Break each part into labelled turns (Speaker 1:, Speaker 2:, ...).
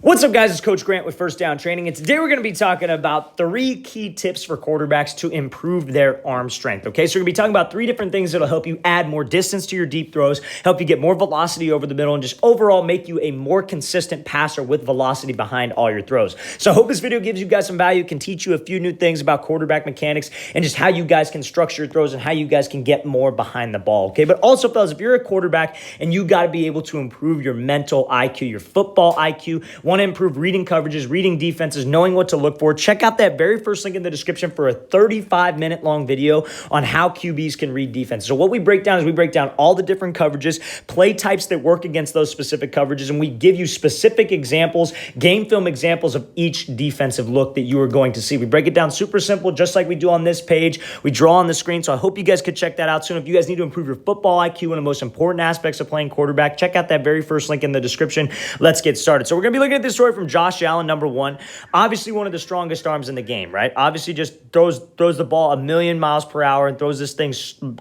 Speaker 1: What's up, guys? It's Coach Grant with First Down Training, and today we're going to be talking about 3 key tips for quarterbacks to improve their arm strength, okay? So we're going to be talking about 3 different things that'll help you add more distance to your deep throws, help you get more velocity over the middle, and just overall make you a more consistent passer with velocity behind all your throws. So I hope this video gives you guys some value, can teach you a few new things about quarterback mechanics, and just how you guys can structure your throws and how you guys can get more behind the ball, okay? But also, fellas, if you're a quarterback and you got to be able to improve your mental IQ, your football IQ, want to improve reading coverages, reading defenses, knowing what to look for, check out that very first link in the description for a 35-minute long video on how QBs can read defense. So what we break down is we break down all the different coverages, play types that work against those specific coverages, and we give you specific examples, game film examples of each defensive look that you are going to see. We break it down super simple, just like we do on this page. We draw on the screen, so I hope you guys could check that out soon. If you guys need to improve your football IQ, one of the most important aspects of playing quarterback, check out that very first link in the description. Let's get started. So we're going to be looking at this story from Josh Allen, number 1. Obviously one of the strongest arms in the game, right? Obviously just throws the ball a million miles per hour and throws this thing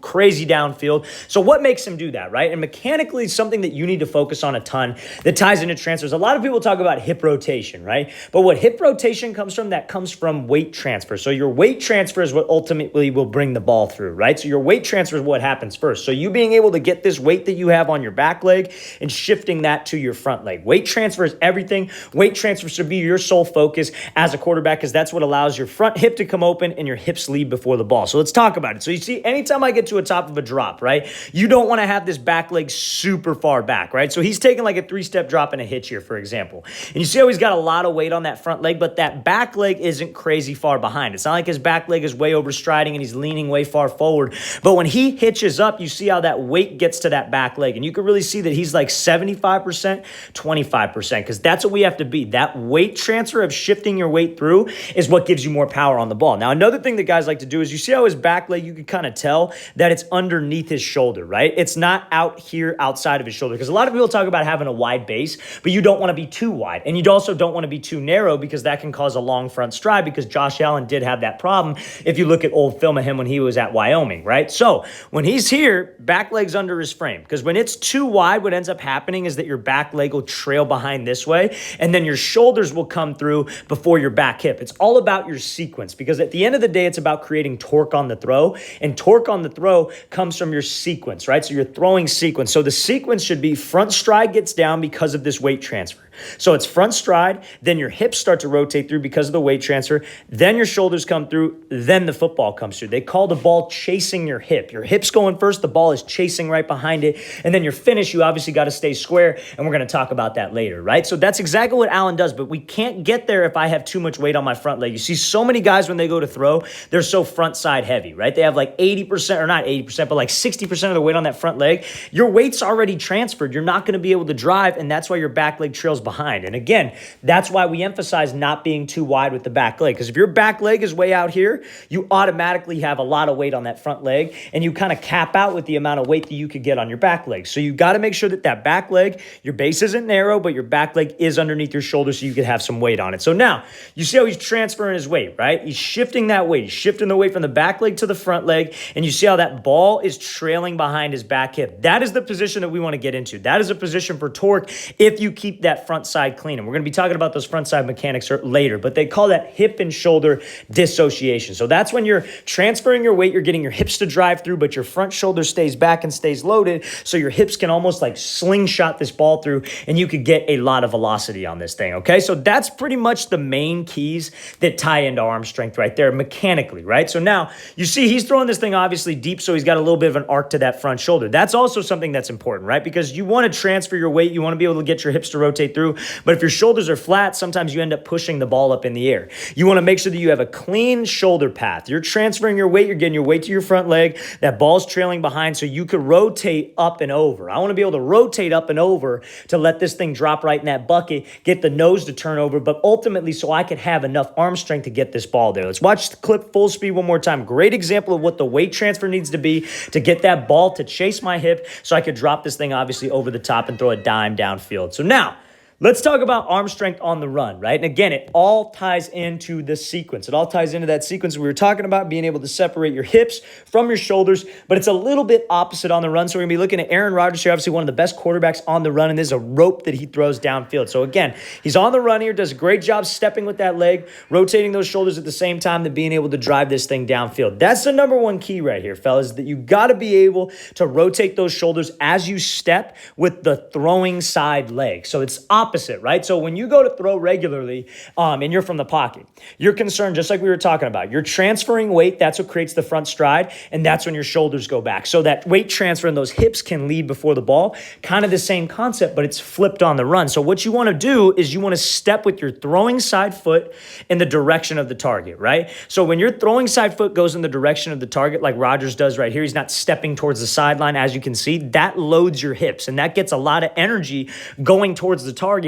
Speaker 1: crazy downfield. So what makes him do that, right? And mechanically, something that you need to focus on a ton that ties into transfers. A lot of people talk about hip rotation, right? But what hip rotation comes from, that comes from weight transfer. So your weight transfer is what ultimately will bring the ball through, right? So your weight transfer is what happens first. So you being able to get this weight that you have on your back leg and shifting that to your front leg. Weight transfer is everything. Weight transfer should be your sole focus as a quarterback, because that's what allows your front hip to come open and your hips lead before the ball. So let's talk about it. So you see, anytime I get to a top of a drop, right, you don't want to have this back leg super far back, right? So he's taking like a 3-step drop and a hitch here, for example. And you see how he's got a lot of weight on that front leg, but that back leg isn't crazy far behind. It's not like his back leg is way overstriding and he's leaning way far forward. But when he hitches up, you see how that weight gets to that back leg. And you can really see that he's like 75%, 25%, because that's what we have to be. That weight transfer of shifting your weight through is what gives you more power on the ball. Now, another thing that guys like to do is you see how his back leg, you can kind of tell that it's underneath his shoulder, right? It's not out here outside of his shoulder, because a lot of people talk about having a wide base, but you don't want to be too wide. And you also don't want to be too narrow, because that can cause a long front stride, because Josh Allen did have that problem if you look at old film of him when he was at Wyoming, right? So when he's here, back leg's under his frame, because when it's too wide, what ends up happening is that your back leg will trail behind this way, and then your shoulders will come through before your back hip. It's all about your sequence, because at the end of the day, it's about creating torque on the throw, and torque on the throw comes from your sequence, right? So your throwing sequence. So the sequence should be front stride gets down because of this weight transfer. So it's front stride, then your hips start to rotate through because of the weight transfer, then your shoulders come through, then the football comes through. They call the ball chasing your hip. Your hip's going first, the ball is chasing right behind it, and then your finish, you obviously got to stay square, and we're going to talk about that later, right? So that's exactly what Allen does, but we can't get there if I have too much weight on my front leg. You see so many guys when they go to throw, they're so front side heavy, right? They have like 80%, or not 80%, but like 60% of the weight on that front leg. Your weight's already transferred. You're not going to be able to drive, and that's why your back leg trails behind. And again, that's why we emphasize not being too wide with the back leg, because if your back leg is way out here, you automatically have a lot of weight on that front leg, and you kind of cap out with the amount of weight that you could get on your back leg. So you got to make sure that that back leg, your base isn't narrow, but your back leg is underneath your shoulder so you could have some weight on it. So now, you see how he's transferring his weight, right? He's shifting that weight. He's shifting the weight from the back leg to the front leg, and you see how that ball is trailing behind his back hip. That is the position that we want to get into. That is a position for torque if you keep that front side clean. And we're going to be talking about those front side mechanics later, but they call that hip and shoulder dissociation. So that's when you're transferring your weight, you're getting your hips to drive through, but your front shoulder stays back and stays loaded, so your hips can almost like slingshot this ball through, and you could get a lot of velocity on this thing, okay? So that's pretty much the main keys that tie into arm strength right there mechanically, right? So now you see he's throwing this thing obviously deep, so he's got a little bit of an arc to that front shoulder. That's also something that's important, right? Because you want to transfer your weight, you want to be able to get your hips to rotate through, but if your shoulders are flat, sometimes you end up pushing the ball up in the air. You want to make sure that you have a clean shoulder path. You're transferring your weight, you're getting your weight to your front leg, that ball's trailing behind, so you could rotate up and over. I want to be able to rotate up and over to let this thing drop right in that bucket, get the nose to turn over, but ultimately so I could have enough arm strength to get this ball there. Let's watch the clip full speed one more time. Great example of what the weight transfer needs to be to get that ball to chase my hip so I could drop this thing obviously over the top and throw a dime downfield. So now, Let's talk about arm strength on the run, right? And again, it all ties into the sequence. It all ties into that sequence we were talking about, being able to separate your hips from your shoulders, but it's a little bit opposite on the run. So we're going to be looking at Aaron Rodgers here, obviously one of the best quarterbacks on the run, and there's a rope that he throws downfield. So again, he's on the run here, does a great job stepping with that leg, rotating those shoulders at the same time, and being able to drive this thing downfield. That's the number one key right here, fellas, that you got to be able to rotate those shoulders as you step with the throwing side leg. So it's opposite, right? So when you go to throw regularly and you're from the pocket, you're concerned, just like we were talking about, you're transferring weight. That's what creates the front stride, and that's when your shoulders go back. So that weight transfer and those hips can lead before the ball. Kind of the same concept, but it's flipped on the run. So what you want to do is you want to step with your throwing side foot in the direction of the target, right? So when your throwing side foot goes in the direction of the target, like Rodgers does right here, he's not stepping towards the sideline, as you can see, that loads your hips, and that gets a lot of energy going towards the target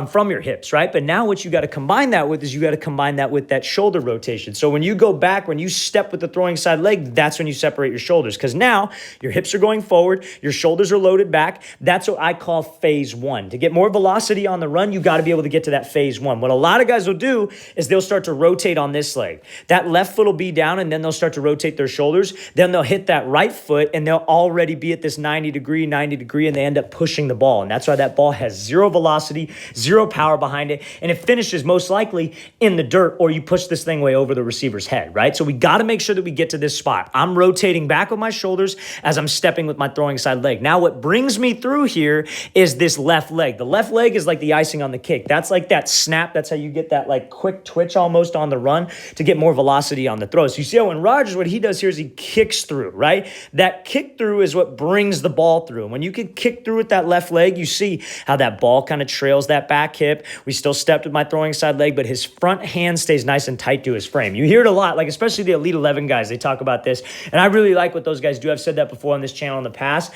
Speaker 1: from your hips, right? But now what you got to combine that with is you got to combine that with that shoulder rotation. So when you go back, when you step with the throwing side leg, that's when you separate your shoulders, because now your hips are going forward, your shoulders are loaded back. That's what I call phase one. To get more velocity on the run, you got to be able to get to that phase one. What a lot of guys will do is they'll start to rotate on this leg. That left foot will be down, and then they'll start to rotate their shoulders. Then they'll hit that right foot, and they'll already be at this 90 degree, and they end up pushing the ball. And that's why that ball has zero velocity, zero power behind it, and it finishes most likely in the dirt, or you push this thing way over the receiver's head, right? So we got to make sure that we get to this spot. I'm rotating back with my shoulders as I'm stepping with my throwing side leg. Now what brings me through here is this left leg. The left leg is like the icing on the cake. That's like that snap. That's how you get that like quick twitch almost on the run to get more velocity on the throw. So you see how when Rodgers, what he does here is he kicks through, right? That kick through is what brings the ball through. And when you can kick through with that left leg, you see how that ball kind of trails that back hip. We still stepped with my throwing side leg, but his front hand stays nice and tight to his frame. You hear it a lot, like especially the Elite 11 guys, they talk about this. And I really like what those guys do. I've said that before on this channel in the past.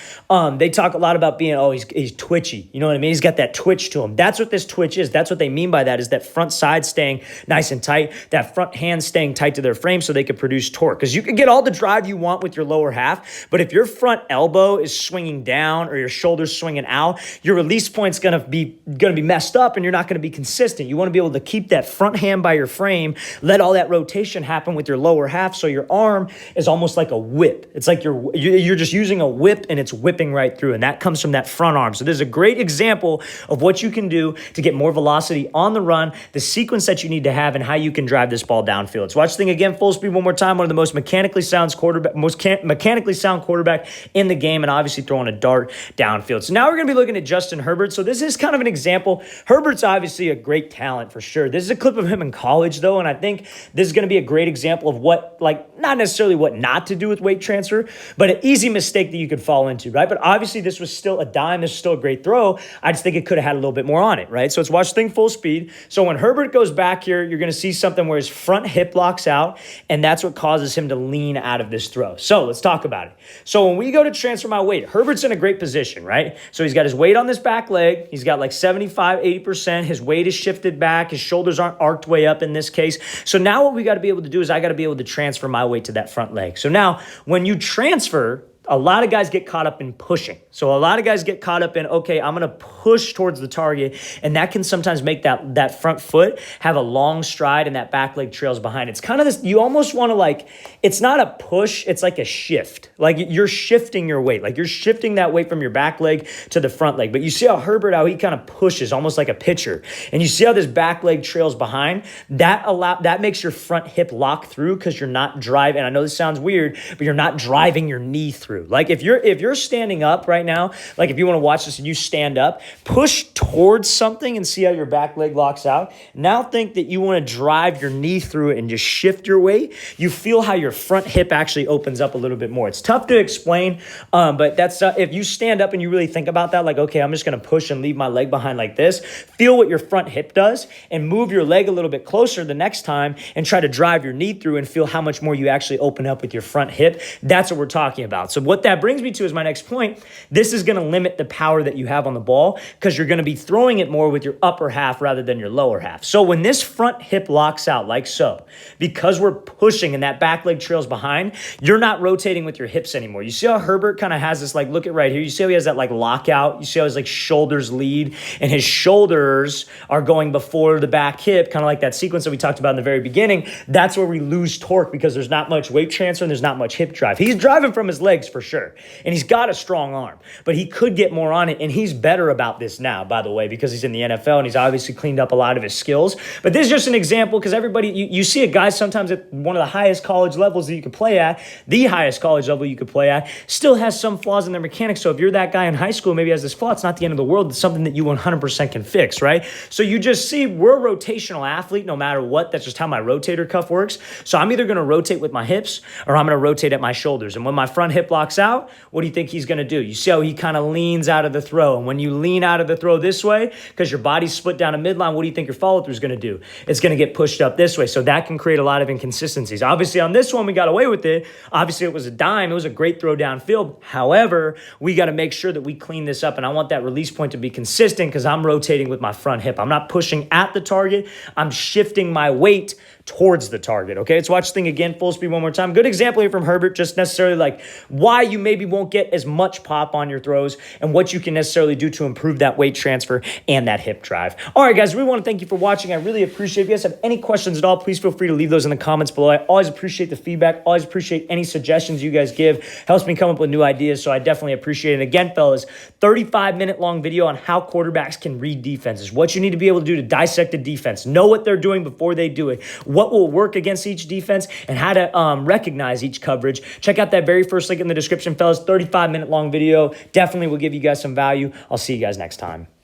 Speaker 1: They talk a lot about being, he's twitchy. You know what I mean? He's got that twitch to him. That's what this twitch is. That's what they mean by that, is that front side staying nice and tight, that front hand staying tight to their frame so they can produce torque. Because you can get all the drive you want with your lower half, but if your front elbow is swinging down or your shoulder's swinging out, your release point's gonna be messed up, and you're not gonna be consistent. You want to be able to keep that front hand by your frame, let all that rotation happen with your lower half, so your arm is almost like a whip. It's like you're just using a whip, and it's whipping right through, and that comes from that front arm. So there's a great example of what you can do to get more velocity on the run, the sequence that you need to have, and how you can drive this ball downfield. So watch the thing again, full speed one more time. One of the most mechanically sound quarterback in the game, and obviously throwing a dart downfield. So now we're going to be looking at Justin Herbert. So this is kind of an example. Herbert's obviously a great talent for sure. This is a clip of him in college though, and I think this is going to be a great example of what, like, not necessarily what not to do with weight transfer, but an easy mistake that you could fall into, right? But obviously this was still a dime. This is still a great throw. I just think it could have had a little bit more on it, right? So let's watch the thing full speed. So when Herbert goes back here, you're going to see something where his front hip locks out, and that's what causes him to lean out of this throw. So let's talk about it. So when we go to transfer my weight, Herbert's in a great position, right? So he's got his weight on this back leg. He's got like 75, 80%. His weight is shifted back. His shoulders aren't arced way up in this case. So now what we got to be able to do is I got to be able to transfer my weight to that front leg. So now when you transfer, a lot of guys get caught up in pushing. So a lot of guys get caught up in, okay, I'm going to push towards the target, and that can sometimes make that front foot have a long stride and that back leg trails behind. It's kind of this, you almost want to like, it's not a push, it's like a shift. Like you're shifting your weight. Like you're shifting that weight from your back leg to the front leg. But you see how Herbert, how he kind of pushes almost like a pitcher. And you see how this back leg trails behind? That makes your front hip lock through because you're not driving. I know this sounds weird, but you're not driving your knee through. Like if you're standing up right now, like if you want to watch this and you stand up, push towards something and see how your back leg locks out. Now think that you want to drive your knee through it and just shift your weight. You feel how your front hip actually opens up a little bit more. It's tough to explain, but that's if you stand up and you really think about that, like, okay, I'm just going to push and leave my leg behind like this. Feel what your front hip does and move your leg a little bit closer the next time and try to drive your knee through and feel how much more you actually open up with your front hip. That's what we're talking about. So what that brings me to is my next point. This is going to limit the power that you have on the ball because you're going to be throwing it more with your upper half rather than your lower half. So when this front hip locks out like so, because we're pushing and that back leg trails behind, you're not rotating with your hips anymore. You see how Herbert kind of has this, like, look at right here. You see how he has that like lockout. You see how his like shoulders lead and his shoulders are going before the back hip, kind of like that sequence that we talked about in the very beginning. That's where we lose torque because there's not much weight transfer and there's not much hip drive. He's driving from his legs for sure. And he's got a strong arm, but he could get more on it. And he's better about this now, by the way, because he's in the NFL and he's obviously cleaned up a lot of his skills. But this is just an example because everybody, you see a guy sometimes at one of the highest college levels that you could play at, the highest college level you could play at, still has some flaws in their mechanics. So if you're that guy in high school, maybe has this flaw, it's not the end of the world. It's something that you 100% can fix, right? So you just see we're a rotational athlete no matter what. That's just how my rotator cuff works. So I'm either going to rotate with my hips or I'm going to rotate at my shoulders. And when my front hip locks out, what do you think he's going to do? You see how he kind of leans out of the throw. And when you lean out of the throw this way, because your body's split down a midline, what do you think your follow through is going to do? It's going to get pushed up this way. So that can create a lot of inconsistencies. Obviously on this one, we got away with it. Obviously it was a dime. It was a great throw downfield. However, we got to make sure that we clean this up. And I want that release point to be consistent because I'm rotating with my front hip. I'm not pushing at the target. I'm shifting my weight towards the target. Okay, let's watch the thing again, full speed one more time. Good example here from Herbert, just necessarily like why you maybe won't get as much pop on your throws and what you can necessarily do to improve that weight transfer and that hip drive. All right, guys, we want to thank you for watching. I really appreciate it. If you guys have any questions at all, please feel free to leave those in the comments below. I always appreciate the feedback, always appreciate any suggestions you guys give. Helps me come up with new ideas, so I definitely appreciate it. Again, fellas, 35-minute long video on how quarterbacks can read defenses, what you need to be able to do to dissect a defense, know what they're doing before they do it, what will work against each defense, and how to recognize each coverage. Check out that very first link in the description, fellas. 35-minute long video. Definitely will give you guys some value. I'll see you guys next time.